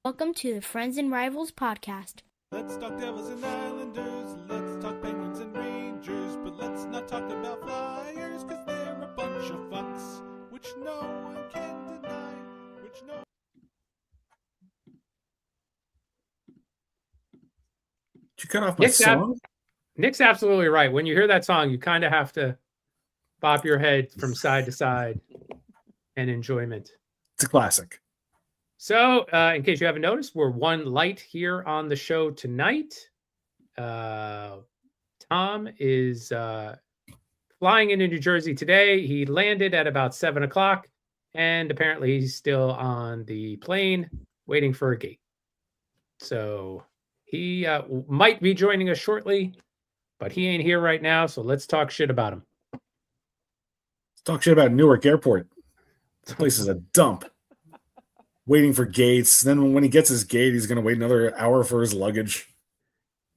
Welcome to the Friends and Rivals podcast. Let's talk Devils and Islanders, let's talk Penguins and Rangers, but let's not talk about Flyers, cause they're a bunch of fucks, which no one can deny, which no... Did you cut off my song? Nick's absolutely right. When you hear that song, you kind of have to bop your head from side to side in enjoyment. It's a classic. So, in case you haven't noticed, we're one light here on the show tonight. Tom is flying into New Jersey today. He landed at about 7 o'clock, and apparently he's still on the plane waiting for a gate. So he might be joining us shortly, but he ain't here right now, so let's talk shit about him. Let's talk shit about Newark Airport. This place is a dump. Waiting for gates. Then when he gets his gate, he's going to wait another hour for his luggage.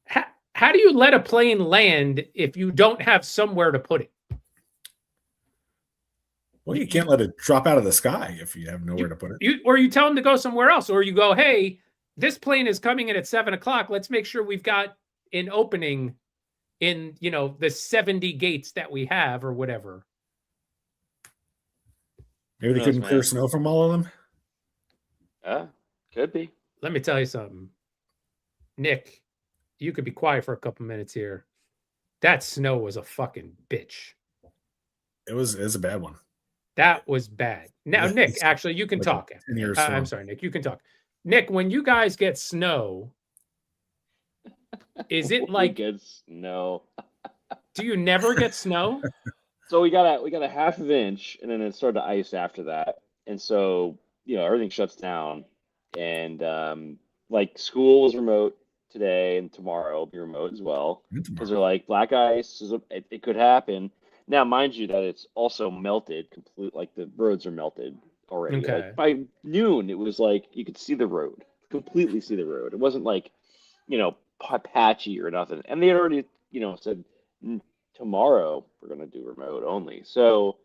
How do you let a plane land if you don't have somewhere to put it? Well, you can't let it drop out of the sky if you have nowhere to put it. Or you tell him to go somewhere else, or you go, hey, this plane is coming in at 7 o'clock. Let's make sure we've got an opening in, the 70 gates that we have or whatever. Maybe they couldn't clear snow from all of them? Could be. Let me tell you something. Nick, you could be quiet for a couple minutes here. That snow was a fucking bitch. It was a bad one. That was bad. Now, yeah, Nick, actually, you can talk. I'm sorry, Nick, you can talk. Nick, when you guys get snow, is it like good snow? Do you never get snow? So we got a half of inch, and then it started to ice after that, and so everything shuts down, and like school was remote today, and tomorrow will be remote as well because they're like black ice. It could happen. Now, mind you, that it's also melted complete. Like the roads are melted already. Okay. Like by noon, it was like you could see the road, completely see the road. It wasn't like patchy or nothing. And they had already said tomorrow we're gonna do remote only. So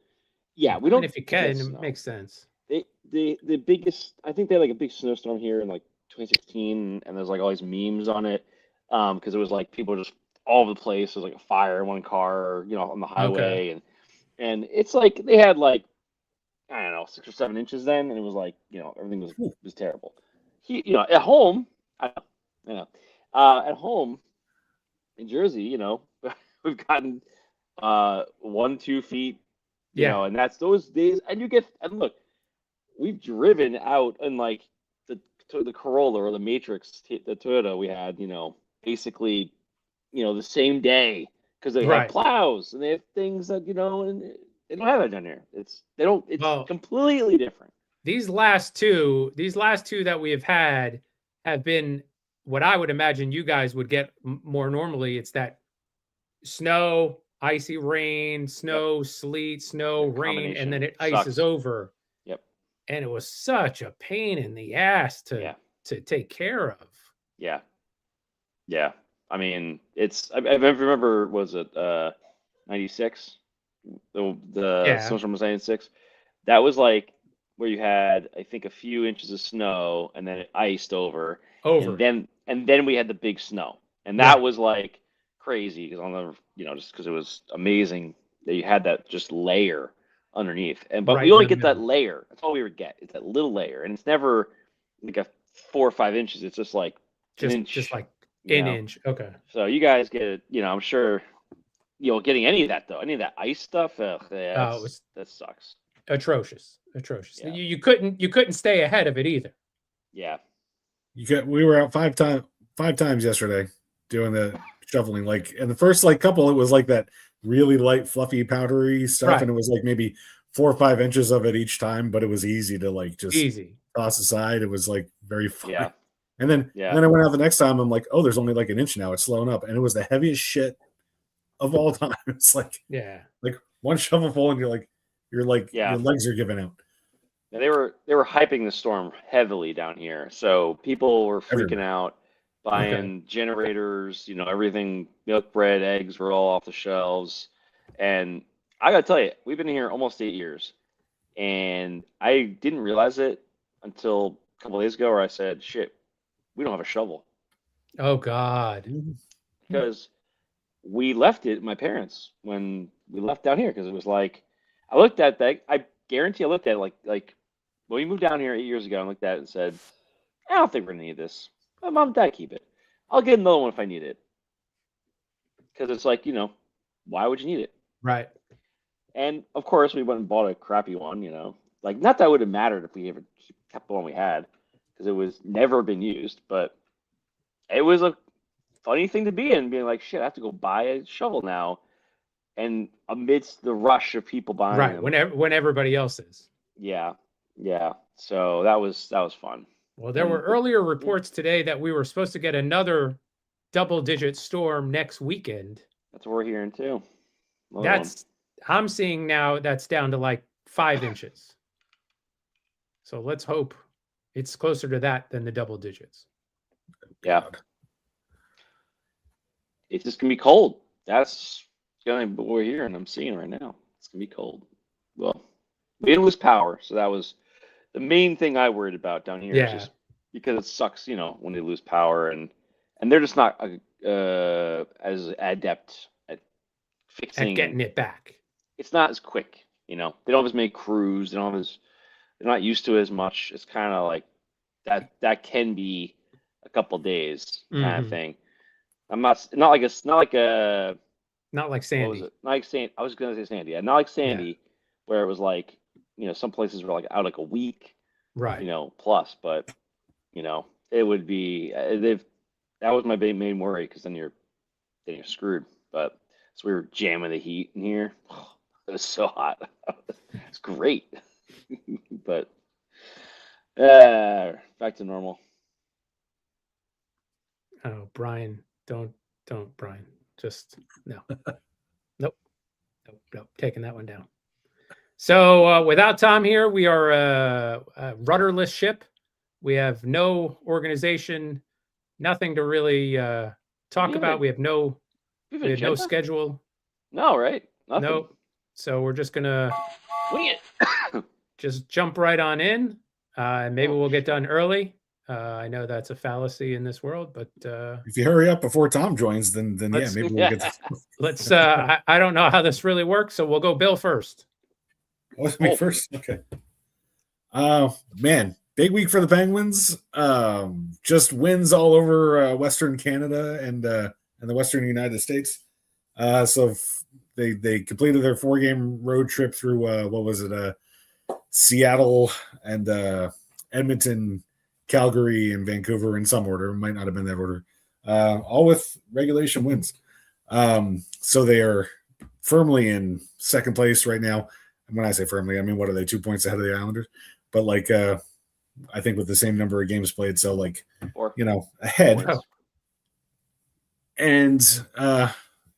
yeah, we don't. And if you can, it makes sense. The biggest, I think they had like a big snowstorm here in like 2016, and there's like all these memes on it because it was like people just all over the place. There's like a fire in one car, on the highway, and it's like they had like I don't know 6 or 7 inches then, and it was like everything was terrible. At home, at home in Jersey, we've gotten 1-2 feet, and that's those days, and look. We've driven out in like the Corolla or the Matrix, the Toyota we had, basically, the same day because they have plows and they have things that, and they don't have that down here. It's completely different. These last two that we have had have been what I would imagine you guys would get more normally. It's that snow, icy rain, snow, sleet, snow, rain, and then it ices over. And it was such a pain in the ass to take care of. Yeah. Yeah. I mean, I remember, was it 96? The snowstorm was 96. That was like where you had, I think, a few inches of snow and then it iced over. And then we had the big snow. And that was like crazy because I'll never, just because it was amazing that you had that just layer underneath, but we only get that layer. That's all we would get. It's that little layer, and it's never like a 4 or 5 inches. It's just like an inch, just like an inch. Okay. So you guys get it. I'm sure. Getting any of that though, any of that ice stuff. That sucks. Atrocious. Yeah. You couldn't stay ahead of it either. Yeah. We were out five times yesterday doing the shoveling. Like in the first couple, it was like that really light, fluffy, powdery stuff, and it was like maybe 4 or 5 inches of it each time, but it was easy to just toss aside. It was like very fun. Yeah. And then I went out the next time. I'm like, oh, there's only like an inch now. It's slowing up, and it was the heaviest shit of all time. It's like like one shovelful, and your legs are giving out. Yeah, they were hyping the storm heavily down here, so people were freaking out. Buying generators, everything, milk, bread, eggs were all off the shelves. And I got to tell you, we've been here almost 8 years. And I didn't realize it until a couple days ago where I said, "Shit, we don't have a shovel Oh God. because we left it my parents when we left down here because it was like I looked at that. I guarantee I looked at it like when we moved down here 8 years ago. I looked at it and said, I don't think we're gonna need this. My mom and dad keep it. I'll get another one if I need it because it's like why would you need it? Right. And of course, we went and bought a crappy one. Like not that would have mattered if we ever kept the one we had because it was never been used, but it was a funny thing to be in, being like, shit, I have to go buy a shovel now, and amidst the rush of people buying Right. them. When everybody else is. Yeah. So that was fun. Well, there were earlier reports today that we were supposed to get another double-digit storm next weekend. That's what we're hearing too. I'm seeing now that's down to like 5 inches. So let's hope it's closer to that than the double digits. Yeah. It's just gonna be cold. That's gonna be what we're hearing. I'm seeing right now. It's gonna be cold. Well, we didn't lose power, so that was the main thing I worried about down here. Yeah. Just because it sucks, when they lose power and they're just not as adept at fixing And getting it back. It's not as quick. They don't have as many crews. They're not used to it as much. It's kind of like that can be a couple days kind of thing. Not like Sandy. Not like Sandy. Not like Sandy. I was gonna say Sandy. Yeah, not like Sandy, where it was like some places were like out like a week, right? Plus, but it would be that was my main worry because then you're screwed. But so we were jamming the heat in here. It was so hot. It's great, but back to normal. Oh, Brian, don't, Brian. Just no. Nope. Taking that one down. So without Tom here, we are a rudderless ship. We have no organization, nothing to really talk about. We have no schedule. No, right? Nothing. No. So we're just gonna wing it. Just jump right on in. Maybe we'll get done early. I know that's a fallacy in this world, but if you hurry up before Tom joins, then yeah, maybe we'll get. Let's. I don't know how this really works, so we'll go Bill first. Me first, okay. Man, big week for the Penguins. Just wins all over Western Canada and the Western United States. So they completed their 4-game road trip through what was it? Seattle and Edmonton, Calgary, and Vancouver in some order. It might not have been that order. All with regulation wins. So they are firmly in second place right now. And when I say firmly, I mean, what are they, 2 points ahead of the Islanders? But I think with the same number of games played, so ahead. Wow. And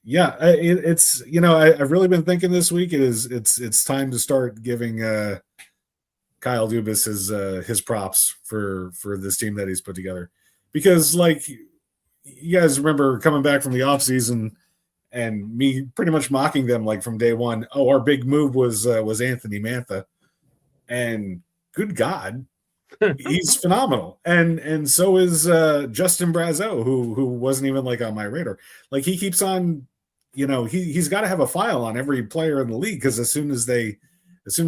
it's I've really been thinking this week it's time to start giving Kyle Dubas his props for this team that he's put together, because you guys remember coming back from the offseason and me pretty much mocking them from day one. Oh, our big move was Anthony Mantha, and good God, he's phenomenal. And so is Justin Brazeau, who wasn't even on my radar. He keeps on, he's got to have a file on every player in the league, because as soon as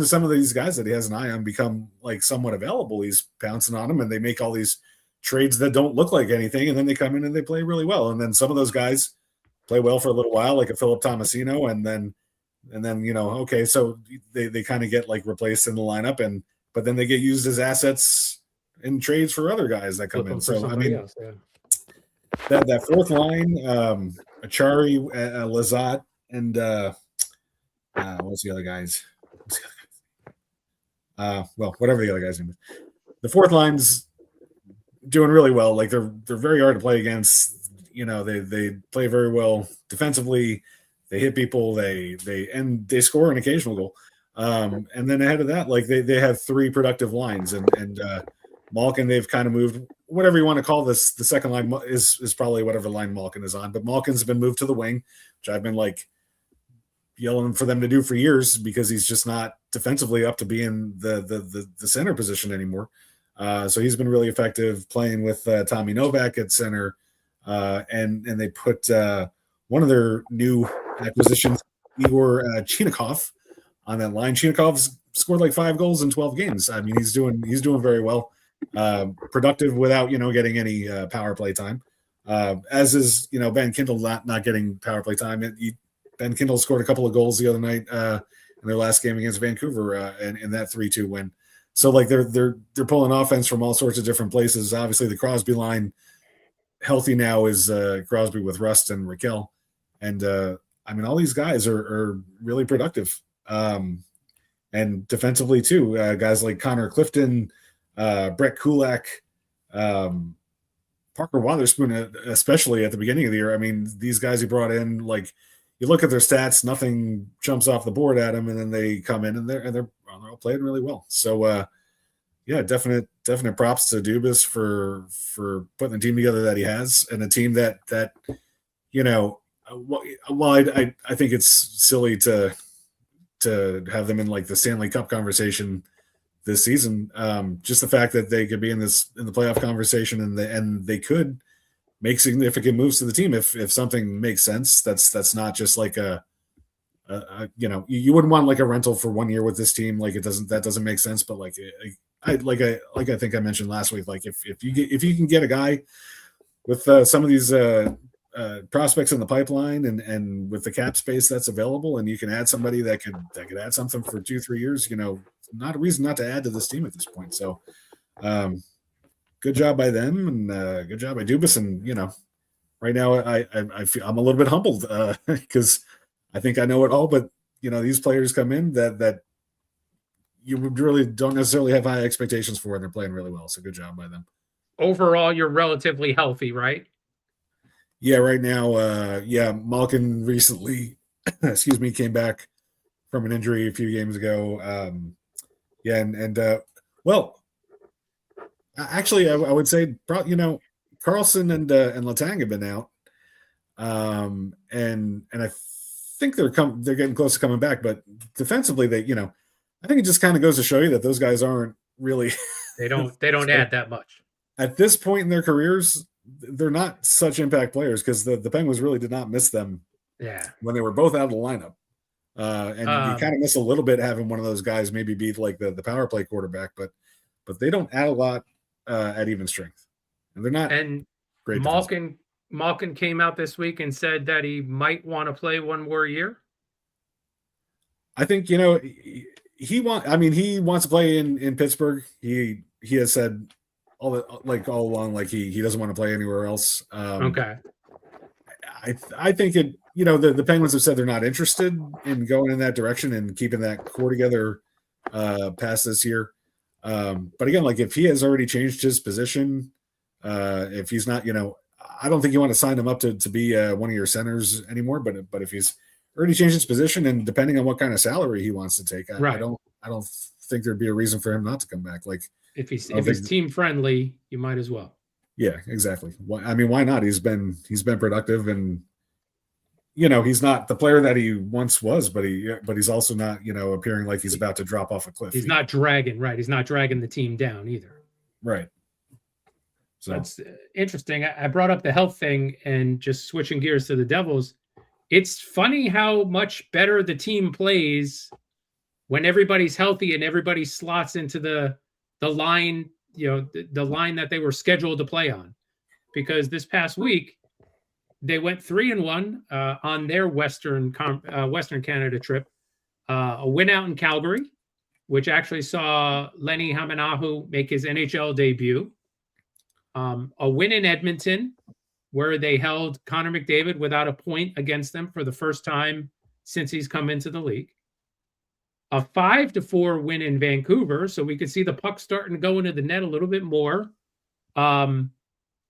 some of these guys that he has an eye on become somewhat available, he's pouncing on them, and they make all these trades that don't look like anything, and then they come in and they play really well. And then some of those guys play well for a little while, like a Philip Tomasino, and then okay, so they kind of get replaced in the lineup, but then they get used as assets in trades for other guys that come in. So I mean, else, yeah. that fourth line, Achari, Lazat, and what's the other guys? Whatever the other guy's name is. The fourth line's doing really well. They're very hard to play against. They play very well defensively. They hit people. They score an occasional goal. And then ahead of that, they have 3 productive lines, and Malkin, they've kind of moved, whatever you want to call this. The second line is probably whatever line Malkin is on, but Malkin's been moved to the wing, which I've been yelling for them to do for years, because he's just not defensively up to be in the center position anymore. So he's been really effective playing with Tommy Novak at center. And they put one of their new acquisitions, Igor Chinikov, on that line. Chinikov's scored like 5 goals in 12 games. I mean, he's doing very well. Productive without getting any power play time. As is Ben Kindle not getting power play time. Ben Kindle scored a couple of goals the other night in their last game against Vancouver in that 3-2 win. So like they're pulling offense from all sorts of different places. Obviously, the Crosby line healthy now is Crosby with Rust and Raquel, and I mean all these guys are really productive. And defensively too, guys like Connor Clifton, Brett Kulak, Parker Wotherspoon, especially at the beginning of the year. I mean, these guys he brought in, like you look at their stats, nothing jumps off the board at them, and then they come in and they're all playing really well. So yeah, definite props to Dubas for putting the team together that he has, and a team that while I think it's silly to have them in like the Stanley Cup conversation this season. Just the fact that they could be in the playoff conversation and they could make significant moves to the team if something makes sense. That's not just like you wouldn't want like a rental for 1 year with this team. Like that doesn't make sense. But like I think I mentioned last week, like if you can get a guy with some of these prospects in the pipeline and with the cap space that's available, and you can add somebody that could add something for 2-3 years, not a reason not to add to this team at this point. So good job by them, and good job by Dubas. And right now I feel I'm a little bit humbled because I think I know it all, but these players come in that you really don't necessarily have high expectations for, and they're playing really well. So good job by them. Overall, you're relatively healthy, right? Yeah, right now, Malkin recently, came back from an injury a few games ago. Actually, I would say, Carlson and Letang have been out, and I think they're getting close to coming back. But defensively, I think it just kind of goes to show you that those guys aren't really. They don't add that much at this point in their careers. They're not such impact players because the Penguins really did not miss them. Yeah, when they were both out of the lineup, and you kind of miss a little bit having one of those guys maybe be like the power play quarterback, but they don't add a lot at even strength, and they're not. And great. Malkin came out this week and said that he might want to play one more year. I think he wants to play in Pittsburgh. He has said all along, like he doesn't want to play anywhere else. Okay. I think the Penguins have said they're not interested in going in that direction and keeping that core together past this year. But again, like if he has already changed his position, if he's not, I don't think you want to sign him up to be one of your centers anymore. But if he's already changed his position, and depending on what kind of salary he wants to take, I don't think there'd be a reason for him not to come back. Like if he's team friendly, you might as well. Yeah, exactly. I mean, why not? He's been productive, and he's not the player that he once was, but he's also not appearing like he's about to drop off a cliff. He's not dragging, right? He's not dragging the team down either. Right. So that's interesting. I brought up the health thing, and just switching gears to the Devils. It's funny how much better the team plays when everybody's healthy and everybody slots into the line, the line that they were scheduled to play on. Because this past week, they went 3-1 on their Western Canada trip. A win out in Calgary, which actually saw Lenny Hamanahu make his NHL debut. A win in Edmonton, where they held Connor McDavid without a point against them for the first time since he's come into the league. A 5-4 win in Vancouver, so we could see the puck starting to go into the net a little bit more. And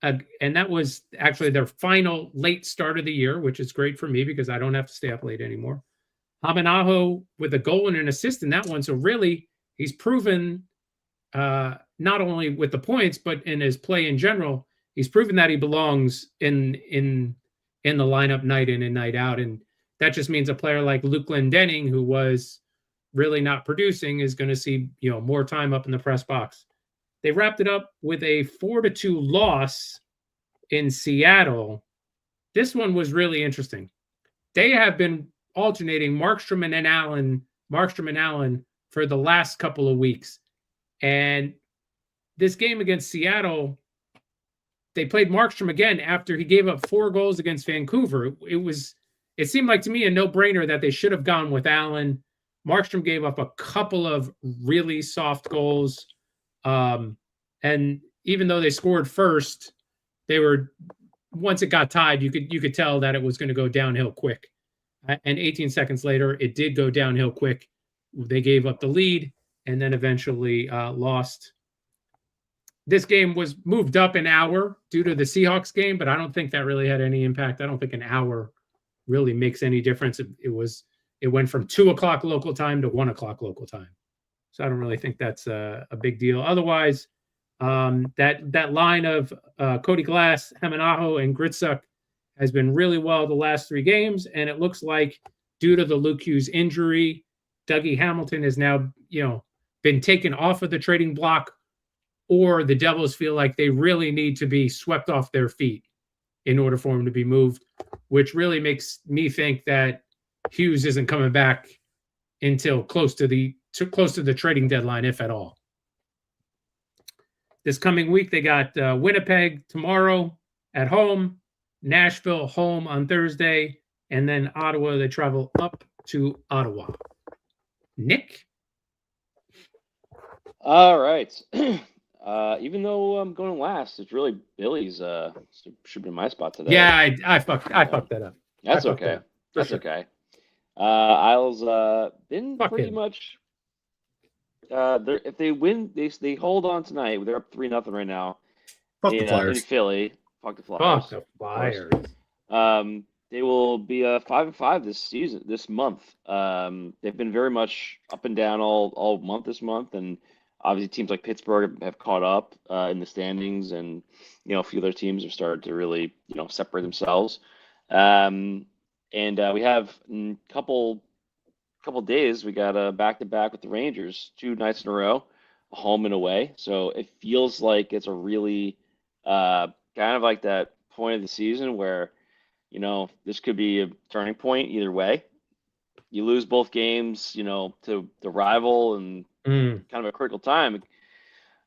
that was actually their final late start of the year, which is great for me because I don't have to stay up late anymore. Hamanaho with a goal and an assist in that one. So really, he's proven not only with the points, but in his play in general, he's proven that he belongs in the lineup night in and night out. And that just means a player like Luke Glendening, who was really not producing, is going to see more time up in the press box They wrapped it up with a 4-2 loss in Seattle. This one was really interesting. They have been alternating Markstrom and Allen for the last couple of weeks. And this game against Seattle, they played Markstrom again after he gave up 4 goals against Vancouver. It seemed like to me a no-brainer that they should have gone with Allen. Markstrom gave up a couple of really soft goals. And even though they scored first, once it got tied, you could tell that it was going to go downhill quick. And 18 seconds later, it did go downhill quick. They gave up the lead and then eventually lost. This game was moved up an hour due to the Seahawks game, but I don't think that really had any impact. I don't think an hour really makes any difference. It went from 2:00 local time to 1:00 local time. So I don't really think that's a big deal. Otherwise, that line of Cody Glass, Hamanaho, and Gritzuk has been really well the last 3 games, and it looks like due to the Luke Hughes injury, Dougie Hamilton has now been taken off of the trading block, or the Devils feel like they really need to be swept off their feet in order for him to be moved, which really makes me think that Hughes isn't coming back until close to the trading deadline, if at all. This coming week, they got Winnipeg tomorrow at home, Nashville home on Thursday, and then Ottawa. They travel up to Ottawa. Nick? All right. Even though I'm going last, it's really Billy's. Should be my spot today. Yeah, I fucked that up. That's okay. That's okay. Isles been Fuck pretty him. much. If they win, they hold on tonight. They're up 3-0 right now. Fuck the in Flyers. Philly. Fuck the Flyers. Fuck the Flyers. They will be 5-5 this month. They've been very much up and down all month this month, and obviously teams like Pittsburgh have caught up in the standings, and a few other teams have started to really separate themselves. And we have a couple days. We got a back-to-back with the Rangers, 2 nights in a row, home and away. So it feels like it's a really kind of like that point of the season where this could be a turning point either way. You lose both games, to the rival and kind of a critical time.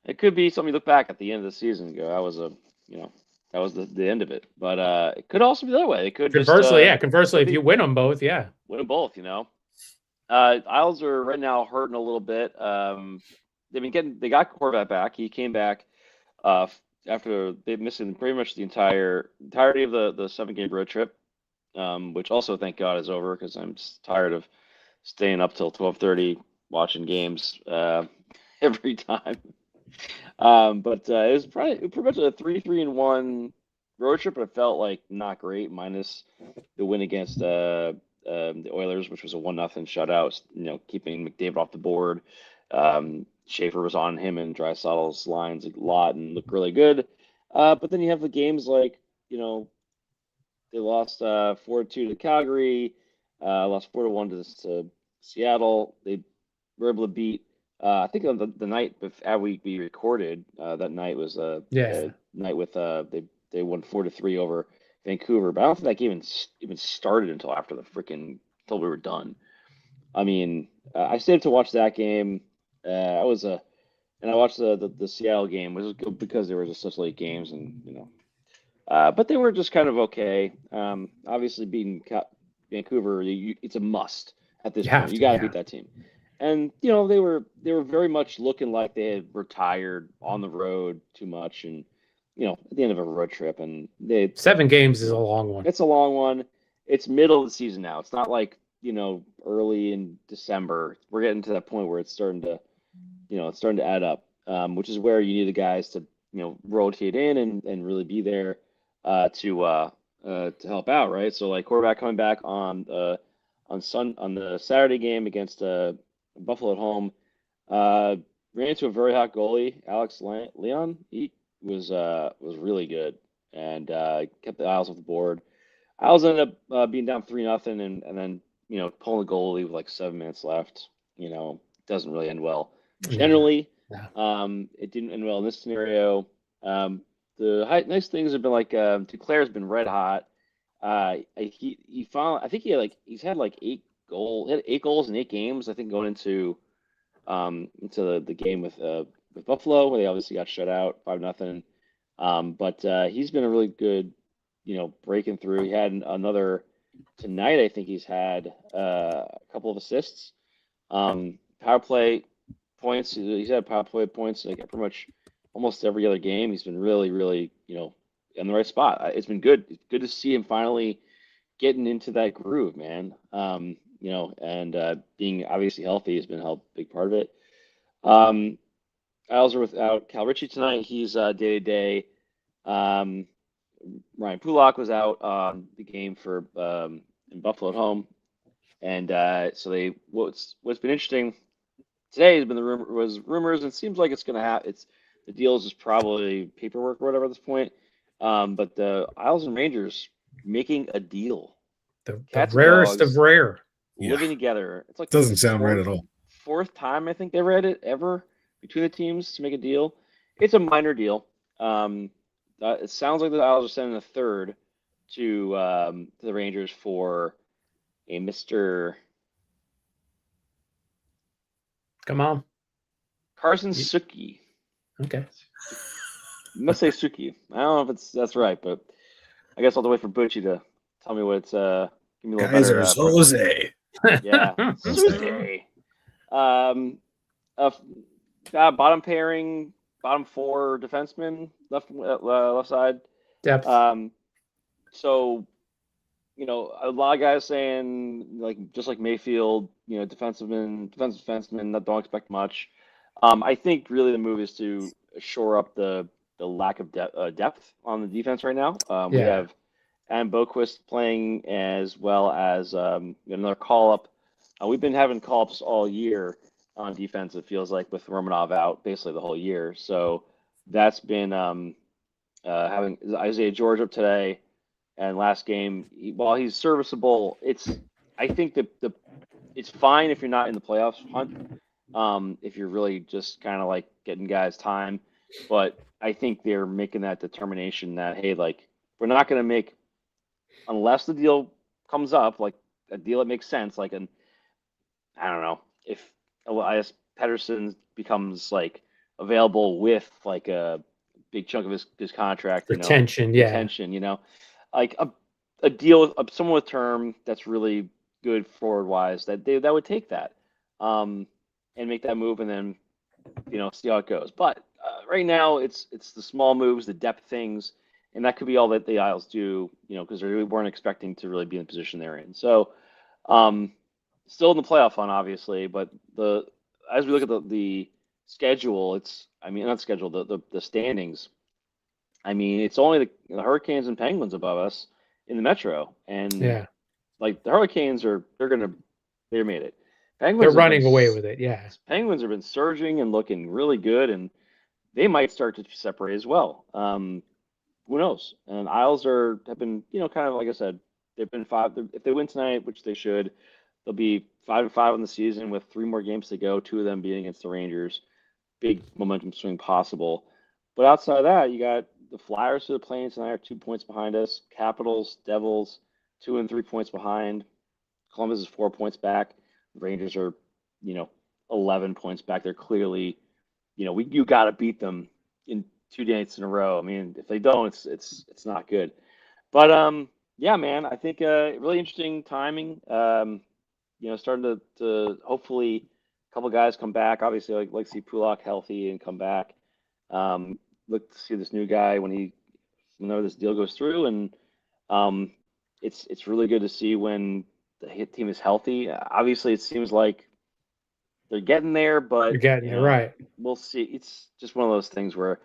It could be something you look back at the end of the season and go, that was the end of it. But it could also be the other way. It could Conversely, if you win them both, win them both. Isles are right now hurting a little bit. They got quarterback back. He came back after they've missing pretty much the entirety of the 7-game road trip, which also thank God is over, because I'm just tired of staying up till 12:30 watching games every time. But it was pretty much a 3-3-1 road trip, but it felt like not great, minus the win against the Oilers, which was a 1-0 shutout. Keeping McDavid off the board. Schaefer was on him and Draisaitl's lines a lot and looked really good. But then you have the games like they lost 4-2 to Calgary, lost 4-1 to Seattle. They were able to beat. I think on the night before we recorded, that night was a night with they won 4-3 over Vancouver, but I don't think that game even started until we were done. I mean, I stayed up to watch that game. And I watched the Seattle game, was because they were just such late games, and but they were just kind of okay. Obviously beating Vancouver, it's a must at this point. You got to beat that team. And they were very much looking like they had retired on the road too much, and at the end of a road trip, and 7 games is a long one. It's a long one. It's middle of the season now. It's not like early in December. We're getting to that point where it's starting to add up, which is where you need the guys to rotate in and really be there to help out, right? So like quarterback coming back on the Saturday game against Buffalo at home, ran into a very hot goalie, Alex Leon. He was really good and kept the Isles off the board. Isles ended up being down 3-0 and then pulling the goalie with like 7 minutes left. Doesn't really end well. Generally, It didn't end well in this scenario. Nice things have been like Duclair's been red hot. He finally, I think he's had like 8 goals. He had 8 goals in 8 games. I think going into the game with Buffalo, where they obviously got shut out 5-0. But he's been a really good, breaking through. He had another tonight. I think he's had a couple of assists. Power play points. He's had power play points like pretty much almost every other game. He's been really, really, in the right spot. It's been good. It's good to see him finally getting into that groove, man. And being obviously healthy has been a big part of it. Isles are without Cal Ritchie tonight. He's day to day. Ryan Pulak was out the game for in Buffalo at home, and so what's been interesting today has been rumors, and it seems like it's going to happen. The deals is probably paperwork or whatever at this point. But the Isles and Rangers making a deal. The rarest of rare. Living together. It's like doesn't sound right at all. Fourth time I think they read it ever between the teams to make a deal. It's a minor deal. It sounds like the Isles are sending a third to the Rangers for a Mr. Come on. Carson Suki. Okay. I must say Suki. I don't know if that's right, but I guess I'll have to wait for Butchie to tell me what it's. Give me a little Kaiser better. Jose. Yeah. Jose. Bottom pairing, bottom 4 defensemen, left side. Depth. So, a lot of guys saying just like Mayfield, defensive defensemen that don't expect much. I think really the move is to shore up the lack of depth on the defense right now. We have Adam Boquist playing as well as another call-up. We've been having call-ups all year on defense, it feels like, with Romanov out basically the whole year. So that's been having Isaiah George up today, and last game, while he's serviceable, I think that it's fine if you're not in the playoffs hunt. If you're really just kind of like getting guys time, but I think they're making that determination that, hey, like, we're not going to make, unless the deal comes up, like a deal that makes sense, like I don't know, if Elias Pettersson becomes like available with like a big chunk of his contract, retention, like a deal with someone with term that's really good forward wise, that would take that, and make that move, and then see how it goes. But right now, it's the small moves, the depth things, and that could be all that the Isles do, because they weren't expecting to really be in the position they're in. So, still in the playoff hunt, obviously, but as we look at the schedule, not schedule, the standings. It's only the Hurricanes and Penguins above us in the Metro, and like the Hurricanes they made it. Penguins they're running away with it. Yeah. Penguins have been surging and looking really good, and they might start to separate as well. Who knows? And Isles have been, kind of like I said, they've been 5. If they win tonight, which they should, they'll be 5-5 on the season with 3 more games to go. 2 of them being against the Rangers. Big momentum swing possible. But outside of that, you got the Flyers who are playing tonight are 2 points behind us. Capitals, Devils, 2 and 3 points behind. Columbus is 4 points back. The Rangers are, 11 points back. They're clearly, you got to beat them in 2 days in a row. If they don't, it's not good. But yeah, man, I think really interesting timing. Starting to hopefully a couple guys come back. Obviously, like see Pulak healthy and come back. Look to see this new guy whenever this deal goes through, and it's really good to see when the hit team is healthy. Obviously, it seems like they're getting there, but you're getting it right. We'll see. It's just one of those things where,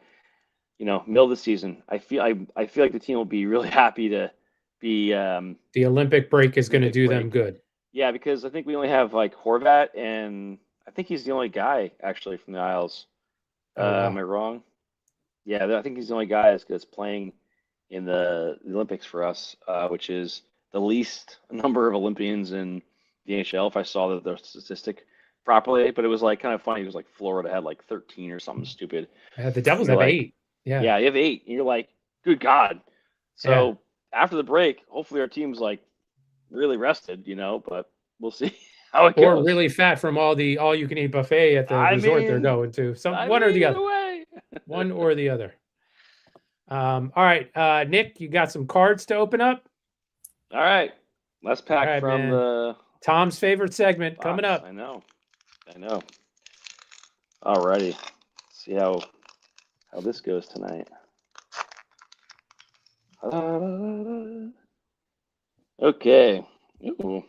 middle of the season, I feel like the team will be really happy to be. The Olympic break is going to do them good. Yeah, because I think we only have like Horvat, and I think he's the only guy actually from the Isles. Am I wrong? Yeah, I think he's the only guy that's playing in the Olympics for us, which is the least number of Olympians in the NHL. If I saw the statistic properly, but it was like kind of funny. It was like Florida had like 13 or something stupid. The Devils You're have like, 8. Yeah. Yeah, you have 8, and you're like, good God. So after the break, hopefully our team's like really rested, but we'll see how it Or goes. really fat from all you can eat buffet at the resort they're going to. One or the other. Way. One or the other. All right, Nick, you got some cards to open up? All right. Let's pack from man. the Tom's favorite segment box. coming up. I know. All righty. See how this goes tonight. Okay. Ooh.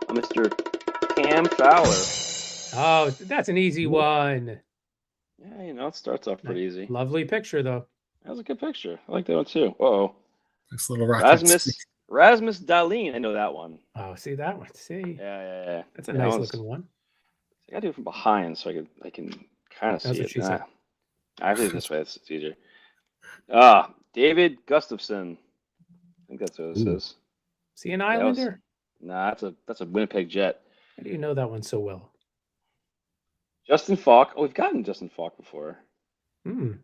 Mr. Cam Fowler. Oh, that's an easy one. Yeah, it starts off pretty easy. Lovely picture, though. That was a good picture. I like that one too. Uh-oh. Nice little rocket. Rasmus Dahlin. I know that one. Oh, see that one? See? Yeah. That's a nice looking one. I gotta do it from behind so I can kind of see it. Said. Actually, this way it's easier. David Gustafson. I think that's what this is. Is he an Islander? Nah, that's a Winnipeg Jet. How do you know that one so well? Justin Falk. Oh, we've gotten Justin Falk before. It's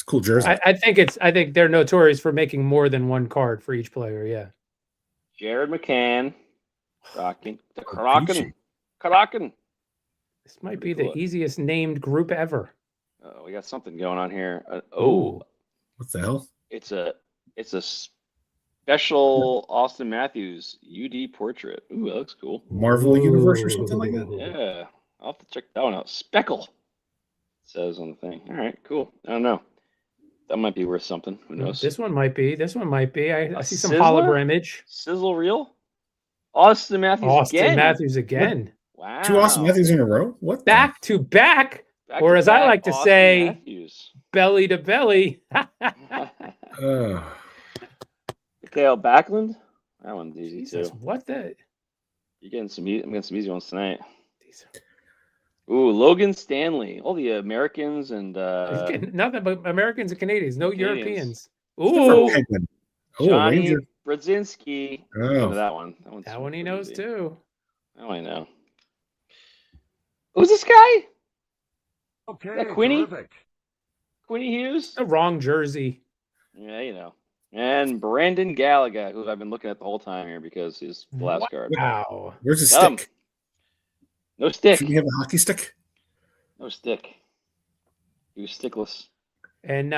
a cool jersey. I think they're notorious for making more than one card for each player. Yeah. Jared McCann. Kraken. This might be the easiest named group ever. We got something going on here. What the hell? It's a special Austin Matthews UD portrait. Ooh, that looks cool. Marvel Universe or something like that? Yeah. I'll have to check that one out. Speckle. It says on the thing. All right, cool. I don't know. That might be worth something. Who knows? This one might be. I see some Sizzler? hologram image. Sizzle reel? Austin Matthews again. What? Wow. 2 Austin Matthews in a row? What? Back to back? Or as I like to say, belly to belly. Mikhail Backlund? That one's easy Jesus, too. What the? I'm getting some easy ones tonight. Ooh, Logan Stanley. All the Americans and nothing but Americans and Canadians. No Canadians. Europeans. Ooh. Johnny Brodzinski. Oh. That one. That one he knows too. That one I know. Who's this guy? Okay. Is that Quinny? Terrific. Quinny Hughes? The wrong jersey. Yeah, And Brandon Gallagher, who I've been looking at the whole time here because he's the last card. Wow. Where's his stick? No stick. Should he have a hockey stick? No stick. He was stickless. And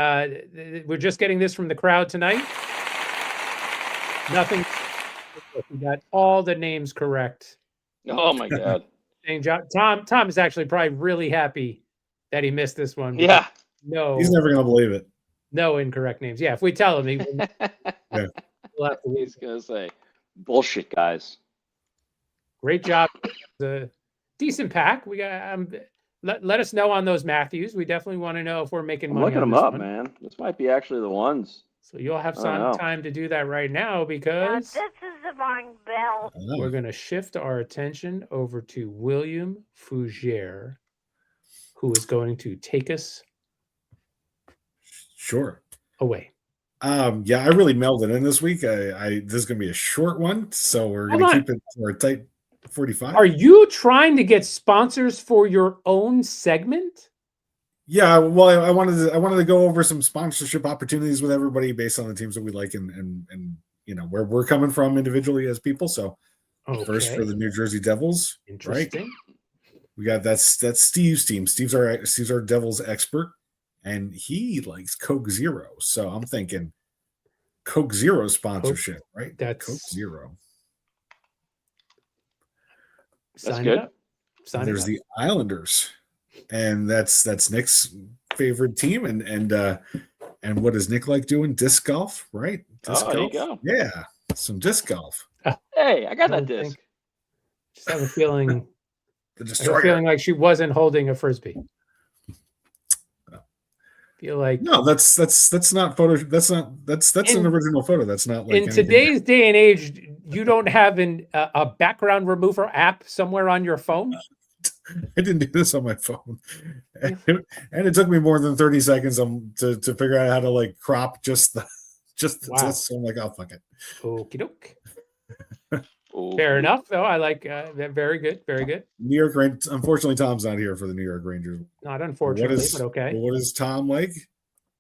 we're just getting this from the crowd tonight. Nothing. We got all the names correct. Oh my God. Tom is actually probably really happy that he missed this one. Yeah. No. He's never going to believe it. No incorrect names. Yeah, if we tell him, we'll have to, he's going to say, bullshit, guys. Great job. The decent pack. We got. Let us know on those Matthews. We definitely want to know if we're making money. I'm looking on them up, one. man. This might be actually the ones. So you'll have some time to do that right now because this is the wrong bell. We're going to shift our attention over to William Fougere, who is going to take us away. Yeah, I really melded in this week. This is going to be a short one, so we're going to keep it for a tight 45. Are you trying to get sponsors for your own segment? Yeah, well, I wanted to go over some sponsorship opportunities with everybody based on the teams that we like and where we're coming from individually as people. So first for the New Jersey Devils, right? We got that's Steve's team. Steve's our Devils expert, and he likes Coke Zero. So I'm thinking Coke Zero sponsorship, right? That's Coke Zero. That's good. There's the Islanders. And that's Nick's favorite team, and what does Nick like doing? Disc golf, right? Disc golf. There you go. Yeah, some disc golf. Hey, I got that disc. Just have a feeling. The feeling like she wasn't holding a frisbee. Feel like no, that's not photo. That's an original photo. That's not like in today's day and age. You don't have a background remover app somewhere on your phone. I didn't do this on my phone, and it took me more than 30 seconds to figure out how to like crop just the disc. So I'm like, oh fuck it. Okie doke. Oh. Fair enough, though. I like very good, very good. New York Rangers. Unfortunately, Tom's not here for the New York Rangers. Not unfortunately, but okay. What is Tom like?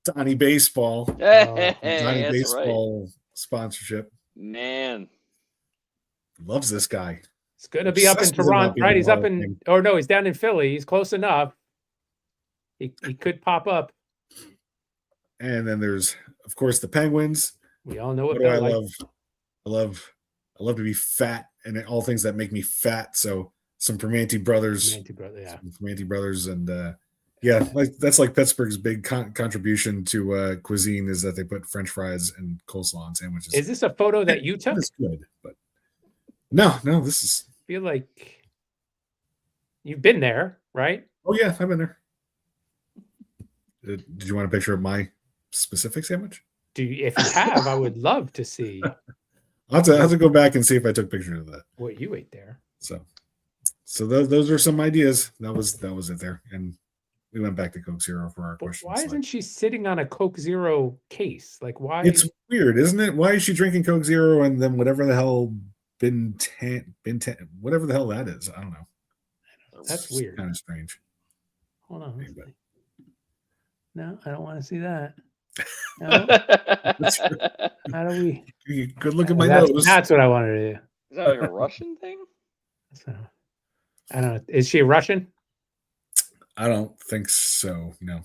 Donnie Baseball. Hey, Donnie that's Baseball sponsorship. Man. Loves this guy. It's going to be up in Obsessed with him not Toronto, being right? He's up involved in, or no, he's down in Philly. He's close enough. He could pop up. And then there's, of course, the Penguins. We all know what What do I Bill love? I love to be fat and all things that make me fat. So some Primanti brothers, and yeah, like that's like Pittsburgh's big contribution to cuisine is that they put French fries and coleslaw on sandwiches. Is this a photo that you took? It's good, but no, this is. I feel like you've been there, right? Oh yeah, I've been there. Did you want a picture of my specific sandwich? If you have, I would love to see. I'll have to go back and see if I took pictures of that. What you ate there. So those are some ideas. That was it there, and we went back to Coke Zero for our questions. Why isn't she sitting on a Coke Zero case? Like, why? It's weird, isn't it? Why is she drinking Coke Zero and then whatever the hell whatever the hell that is? I don't know. That's weird. Kind of strange. Hold on. But no, I don't want to see that. No. How do we? Good look at my nose. That's what I wanted to do. Is that like a Russian thing? So, I don't know. Is she a Russian? I don't think so. No.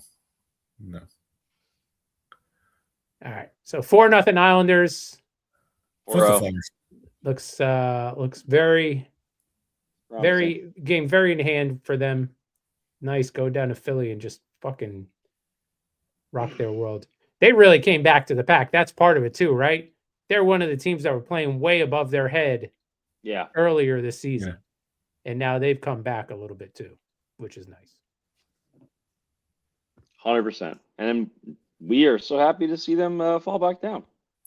All right. So 4-0 Islanders. Fuck the Flyers. Looks very game very in hand for them. Nice. Go down to Philly and just fucking rock their world. They really came back to the pack. That's part of it too, right? They're one of the teams that were playing way above their head earlier this season. Yeah. And now they've come back a little bit too, which is nice. 100%. And we are so happy to see them fall back down.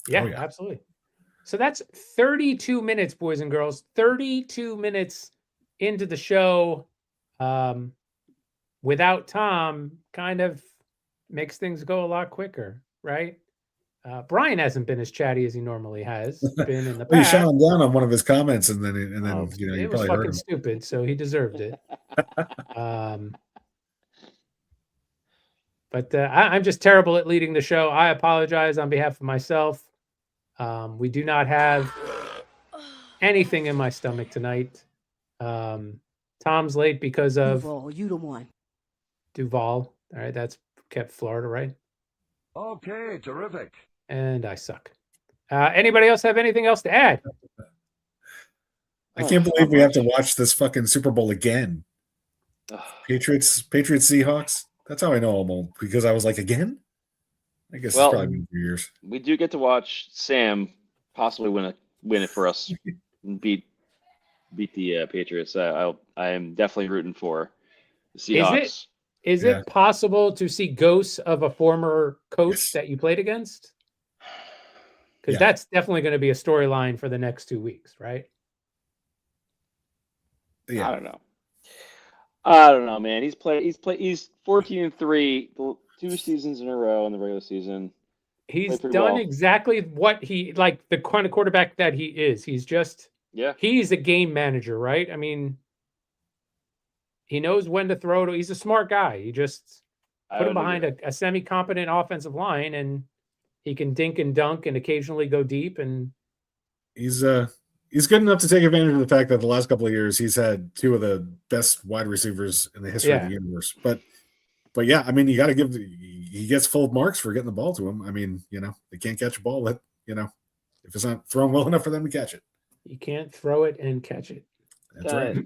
Yeah, absolutely. So that's 32 minutes, boys and girls. 32 minutes into the show. Without Tom, kind of makes things go a lot quicker, right? Brian hasn't been as chatty as he normally has been in the past. You shot him down on one of his comments, and then it was fucking stupid, so he deserved it. But I'm just terrible at leading the show. I apologize on behalf of myself. We do not have anything in my stomach tonight. Tom's late because of Duval. You the one. Duval. All right, that's kept Florida, right? Okay, terrific. And I suck. Anybody else have anything else to add? I can't believe we have to watch this fucking Super Bowl again. Patriots, Seahawks. That's how I know I'm old, because I was like, again? I guess it's probably been a few years. We do get to watch Sam possibly win it for us and beat the Patriots. I am definitely rooting for the Seahawks. Is it possible to see ghosts of a former coach that you played against? Because that's definitely going to be a storyline for the next 2 weeks, right? Yeah. I don't know, man. He's 14-3, 2 seasons in a row in the regular season. He's done exactly what the kind of quarterback that he is. He's just he's a game manager, right? I mean, he knows when to throw to. He's a smart guy. You just put him behind a semi-competent offensive line, and he can dink and dunk and occasionally go deep. And he's good enough to take advantage of the fact that the last couple of years he's had 2 of the best wide receivers in the history of the universe. But yeah, I mean, you got to he gets full marks for getting the ball to him. I mean, they can't catch a ball that, if it's not thrown well enough for them to catch it. You can't throw it and catch it. That's right.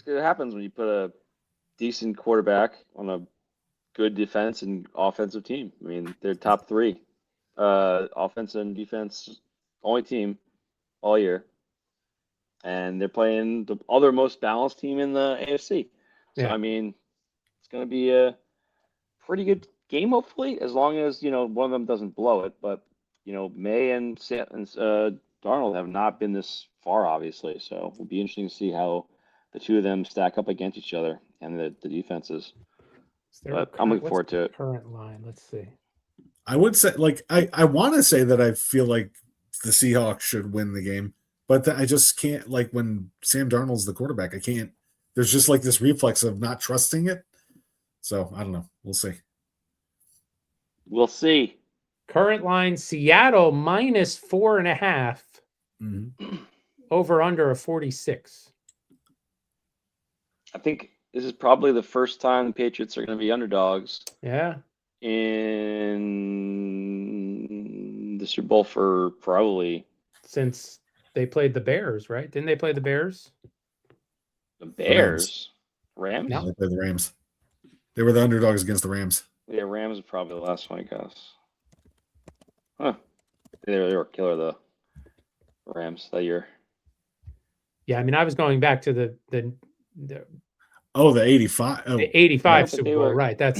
It happens when you put a decent quarterback on a good defense and offensive team. I mean, they're top 3 offense and defense only team all year. And they're playing the other most balanced team in the AFC. So, I mean, it's going to be a pretty good game, hopefully, as long as, one of them doesn't blow it. But, May and Darnold have not been this far, obviously. So it'll be interesting to see how the 2 of them stack up against each other and the defenses. But I'm looking forward to it. Current line, let's see. I would say, I want to say that I feel like the Seahawks should win the game, But I just can't, like, when Sam Darnold's the quarterback, I can't. There's just like this reflex of not trusting it. So I don't know. We'll see. We'll see. Current line: Seattle minus 4.5. Mm-hmm. Over under a 46. I think this is probably the first time the Patriots are going to be underdogs. Yeah. In the Super Bowl for probably since they played the Bears, right? Didn't they play the Bears? The Bears? Rams? No, they played the Rams. They were the underdogs against the Rams. Yeah, Rams is probably the last one, I guess. Huh. They were killer, the Rams that year. Yeah, I mean, I was going back to the 85. Oh, the 85 right. Super Bowl, right? That's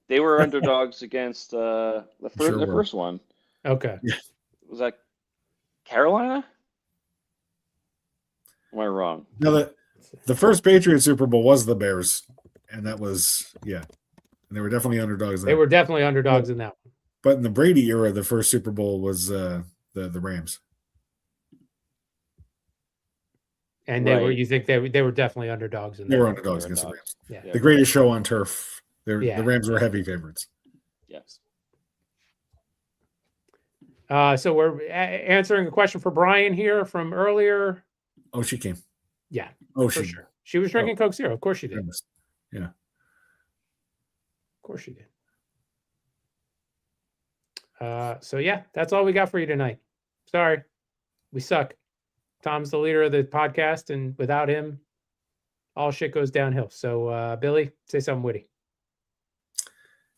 They were underdogs against the first one. Okay. Yeah. Was that Carolina? Am I wrong? No, the first Patriots Super Bowl was the Bears, and that was and they were definitely underdogs. They were definitely underdogs in that one. But in the Brady era, the first Super Bowl was the Rams. And they were. You think they were definitely underdogs in that? They were underdogs against the Rams. Yeah. The greatest show on turf. The Rams were heavy favorites. Yes. So we're answering a question for Brian here from earlier. Oh, she came. Yeah. Oh, for sure. She was drinking Coke Zero. Of course she did. Yeah. Of course she did. So yeah, that's all we got for you tonight. Sorry, we suck. Tom's the leader of the podcast, and without him, all shit goes downhill. So Billy, say something witty.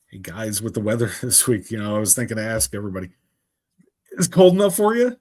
Hey guys, with the weather this week, I was thinking to ask everybody, is it cold enough for you?